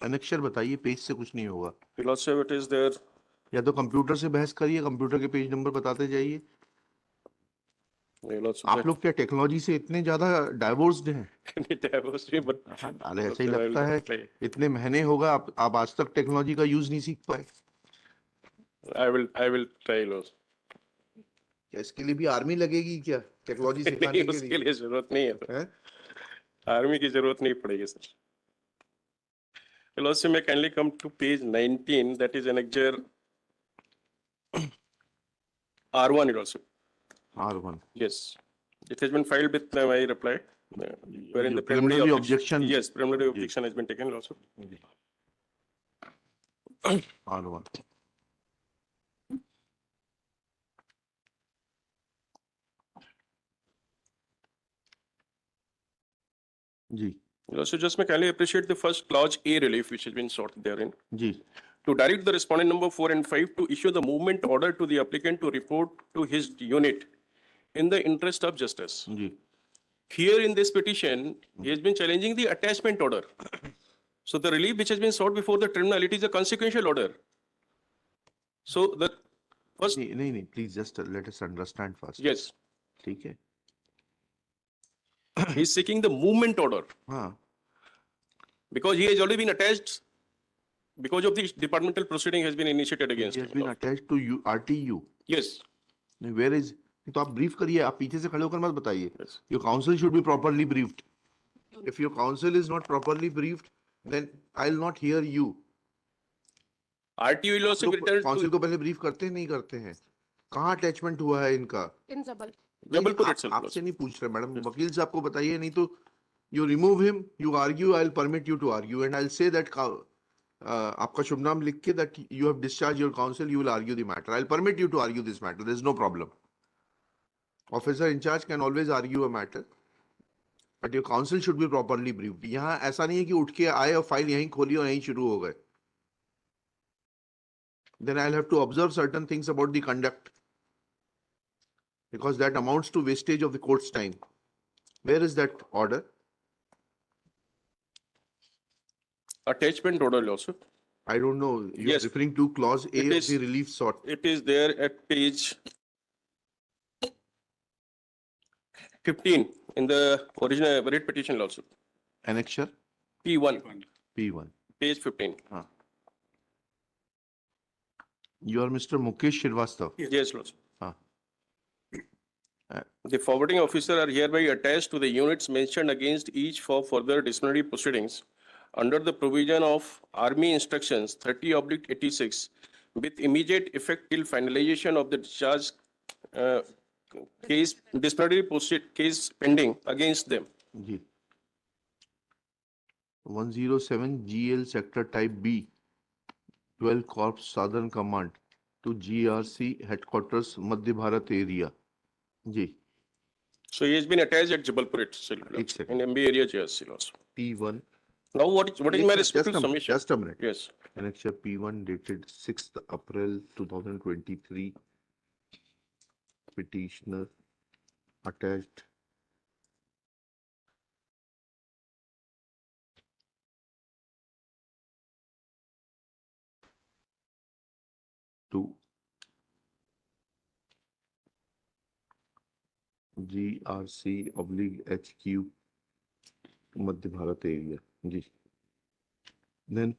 अनेक्शर बताइए, पेज से कुछ नहीं होगा। Lordship, it is there. या तो कंप्यूटर से बहस करिए, कंप्यूटर के पेज नंबर बताते जाइए। Lordship, आप लोग क्या टेक्नोलॉजी से इतने ज्यादा डाइवोर्स्ड हैं? but अरे ऐसा ही लगता है, इतने महीने होगा आप आज तक टेक्नोलॉजी का यूज नहीं सीख पाए। I will try, Lord. क्या इसके लिए भी आर्मी लगेगी क्या, टेक्नोलॉजी सिखाने के उसके लिए? लिए जरूरत नहीं है, हैं? आर्मी की जरूरत नहीं पड़ेगी sir. Lordship, may kindly come to page 19, that is annexure R1, Lordship. R1. Yes, it has been filed with my reply, wherein the preliminary objection. Yes, preliminary objection has been taken also. R1. जी So just may kindly appreciate the first clause A relief which has been sought therein. जी To direct the respondent number 4 and 5 to issue the movement order to the applicant to report to his unit in the interest of justice. जी Here in this petition, he has been challenging the attachment order. So the relief which has been sought before the tribunal, it is a consequential order. So the first, नहीं, please just let us understand first. yes, ठीक है। he is seeking the movement order हाँ because he has already been attached because of the departmental proceeding has been initiated against he has him. been attached to you RTU. Yes. Where is, तो आप brief करिए, आप पीछे से खड़े होकर मत बताइए। Yes. Your counsel should be properly briefed. If your counsel is not properly briefed, then I'll not hear you. RTU will also be returned council to को पहले ब्रीफ करते हैं, नहीं करते हैं? कहाँ अटैचमेंट हुआ है इनका? जबलपुर itself. आपसे नहीं पूछ रहे मैडम, वकील साहब को बताइए, नहीं तो you remove him, you argue, I'll permit you to argue and I'll say that आपका शुभ नाम लिख के that you have discharged your counsel, you will argue the matter. I'll permit you to argue this matter. There's no problem. Officer in charge can always argue a matter, but your counsel should be properly briefed. यहाँ ऐसा नहीं है कि उठ के आए और file यहीं खोली और यहीं शुरू हो गए. Then I'll have to observe certain things about the conduct, because that amounts to wastage of the court's time. Where is that order? attachment order also. I don't know. You're Yes. referring to clause A It of is- the relief sought. It is there at page 15 in the original writ petition also. Annexure P1, P1. page 15. You are Mr. Mukesh Shrivastava. Yes, Lord. हाँ. The forwarding officer are hereby attached to the units mentioned against each for further disciplinary proceedings under the provision of Army Instructions 30/86 with immediate effect till finalization of the discharge case, disciplinary case pending against them. Ji 107 GL sector type B 12 Corps Southern Command to GRC headquarters Madhya Bharat area. Ji So he has been attached at Jabalpur itself, एक second. in MB area GRC also. P1. Now what is my respective submission? Just a minute. Yes. Annexure P1 dated 6th April 2023. Petitioner attached to GRC/HQ Madhya Bharat area. Ji. Then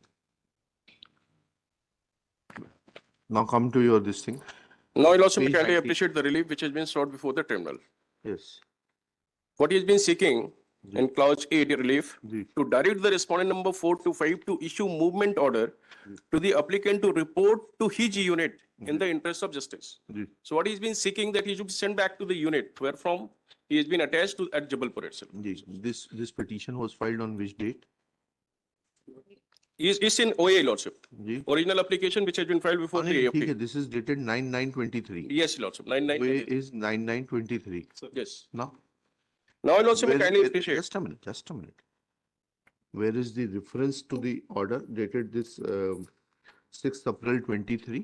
now come to your this thing. Now I'll also Page mechanically 90. appreciate the relief which has been sought before the tribunal. Yes. What he has been seeking in clause A, the relief, ji. to direct the respondent number 4 to 5 to issue movement order to the applicant to report to his unit in the interest of justice. Ji. So what he's been seeking that he should be sent back to the unit wherefrom he has been attached to at Jabalpur itself. Ji. This petition was filed on which date? Is in OA lordship. Ji. Original application which has been filed before the ठीक AFT. है. This is dated 9/9/23. Yes, lordship. 99. Way is 9/9/23. Yes. Now, Now I'll also kindly appreciate. just a minute. Just a minute. Where is the reference to the order dated this 6th April 23?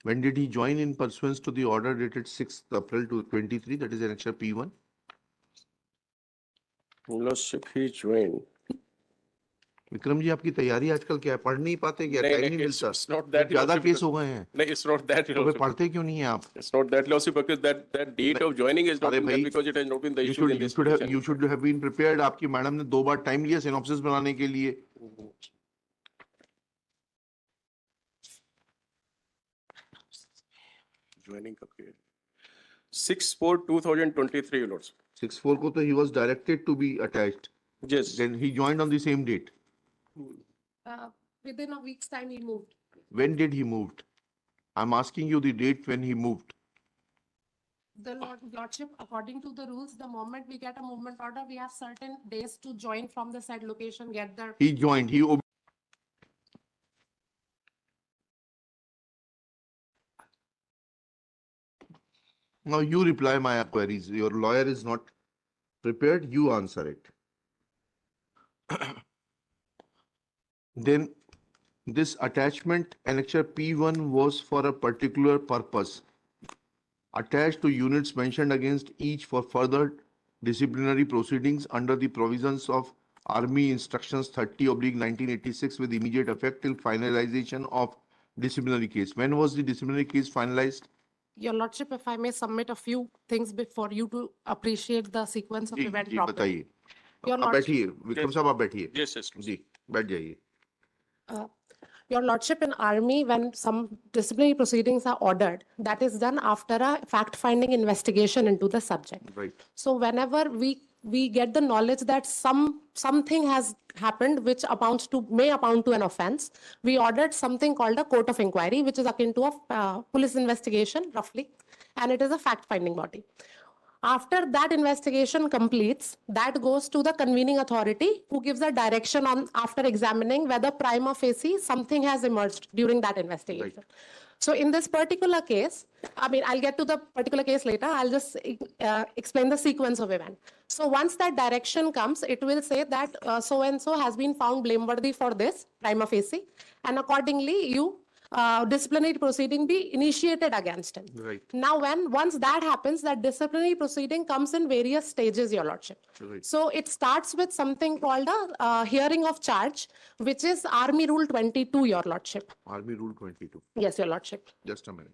When did he join in pursuance to the order dated 6th April 23? That is annexure P1. Lordship, he joined. Vikram ji, आपकी तैयारी आजकल क्या है? पढ़ नहीं पाते क्या? नहीं, टाइम नहीं, नहीं it's- मिलता? it's not that, ज्यादा Lordship, केस हो गए हैं No, it's not that, तो फिर Lordship. पढ़ते क्यों नहीं है आप? It's not that, Lordship, because that date of joining is not अरे been भाई, there because it has not been the you issue should in you this should have petition. you should have been prepared. आपकी madam ने 2 बार time लिया synopsis बनाने के लिए. Joining कब की है? 6/4/2023, Lordship. 6/4 को तो he was directed to be attached. Yes. Then he joined on the same date. Within a week's time, he moved. When did he moved? I'm asking you the date when he moved. The Lordship, according to the rules, the moment we get a movement order, we have certain days to join from the said location, get the. He joined. Now you reply my queries. Your lawyer is not prepared. You answer it. Then this attachment annexure P1 was for a particular purpose. Attached to units mentioned against each for further disciplinary proceedings under the provisions of Army Instructions 30/1986 with immediate effect till finalization of disciplinary case. When was the disciplinary case finalized? Your Lordship, if I may submit a few things before you to appreciate the sequence of ji event ji properly. बताइए. Your आप Lordship, बैठिए विक्रम साहब, आप बैठिए. Yes, yes. जी बैठ जाइए. Your Lordship, in Army, when some disciplinary proceedings are ordered, that is done after a fact-finding investigation into the subject. Right. So whenever we get the knowledge that something has happened which may amount to an offense, we ordered something called a court of inquiry, which is akin to a police investigation roughly, and it is a fact-finding body. After that investigation completes, that goes to the convening authority who gives a direction on after examining whether prima facie something has emerged during that investigation. Right. So in this particular case, I mean, I'll get to the particular case later. I'll just explain the sequence of event. So once that direction comes, it will say that so-and-so has been found blameworthy for this prima facie, and accordingly, disciplinary proceeding be initiated against him. Right. Now, once that happens, that disciplinary proceeding comes in various stages, Your Lordship. Right. So it starts with something called a hearing of charge, which is Army Rule 22, Your Lordship. Army Rule 22. Yes, Your Lordship. Just a minute.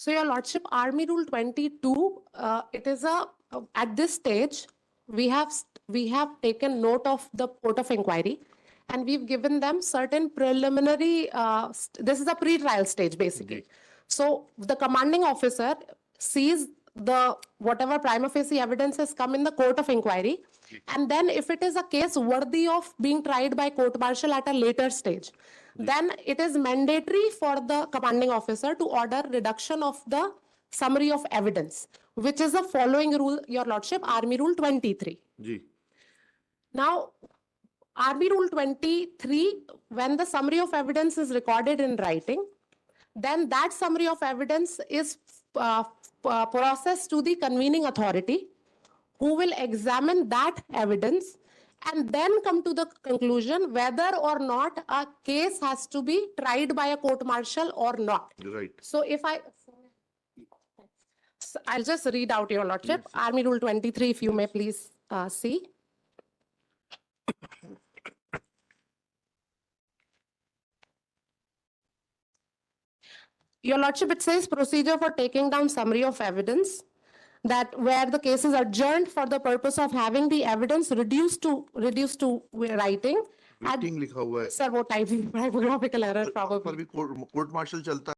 So, Your Lordship, Army Rule 22, it is at this stage, we have taken note of the court of inquiry, and we've given them certain preliminary, this is a pre-trial stage, basically. Okay. So the commanding officer sees whatever prima facie evidence has come in the court of inquiry, and then if it is a case worthy of being tried by court-martial at a later stage, then it is mandatory for the commanding officer to order reduction of the summary of evidence, which is the following rule, Your Lordship, Army Rule 23. Ji. Now, Army Rule 23, when the summary of evidence is recorded in writing, then that summary of evidence is processed to the convening authority, who will examine that evidence and then come to the conclusion whether or not a case has to be tried by a court-martial or not. Right. So I'll just read out, Your Lordship, Army Rule 23, if you may please see. Your Lordship, it says procedure for taking down summary of evidence, that where the case is adjourned for the purpose of having the evidence reduced to writing. Writing लिखा हुआ है. Sir, वो typographical error पर probably. भी court martial चलता है.